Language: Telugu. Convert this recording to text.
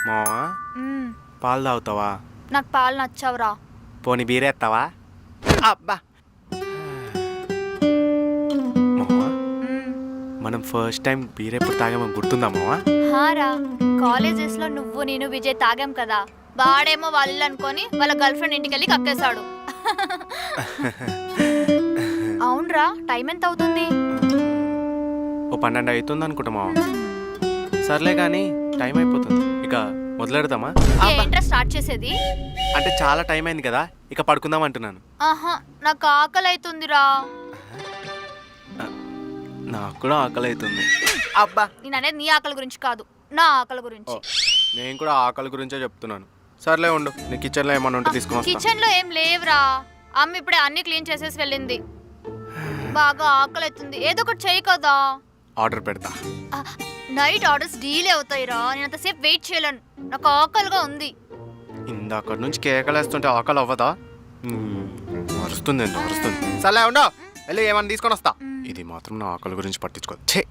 మావా పాలు తాగుతావా? నాకు పాలు నచ్చవురా. పోనీ బీరేస్తావా? అబ్బా మావా, మనం ఫస్ట్ టైం బీర్ ఎప్పుడు తాగామని గుర్తుందా మావా? హారా, కాలేజెస్ లో నువ్వు నేను విజయ్ తాగాం కదా. వాడేమో వాళ్ళు అనుకొని వాళ్ళ గర్ల్ ఫ్రెండ్ ఇంటికి వెళ్ళి కక్కేశాడు. అవునరా, టైం ఎంత అవుతుంది? ఓ 12 అవుతుంది అనుకుంటా మావా. సర్లే కానీ టైం అయిపోతుంది, ఇక మొదలెడదామా? ఏంట్రా స్టార్ట్ చేసేది? అంటే చాలా టైం అయింది కదా, ఇక పడుకుందాం అంటున్నాను. ఆహా, నాకు ఆకలి అవుతుందిరా. నాకు కూడా ఆకలి అవుతుంది. అబ్బా, నేను అనేది నీ ఆకలి గురించి కాదు, నా ఆకలి గురించి. నేను కూడా ఆకలి గురించే చెప్తున్నాను. సర్లే ఉండు, నీ కిచెన్లో ఏమన్నా ఉంటే తీసుకొని వస్తా. కిచెన్ లో ఏం లేవురా, అమ్మ ఇప్పుడే అన్ని క్లీన్ చేసేసి వెళ్ళింది. బాగా ఆకలి అవుతుంది, ఏదో ఒకటి చెయ్యి కదా. ఆర్డర్ పెడతా. నైట్ ఆర్డర్స్ డీలే అవుతాయిరా, నేను అంతసేపు వెయిట్ చేయలేను, నాకు ఆకలిగా ఉంది. ఇందాక నుంచి కేకలేస్తుంటే ఆకలి అవ్వదా? వరుస్తుంది, వరుస్తుంది. సర్లే ఉండవు, వెళ్ళి ఏమన్నా తీసుకొని వస్తా. ఇది మాత్రం నా ఆకలి గురించి పట్టించుకోదు. ఛే.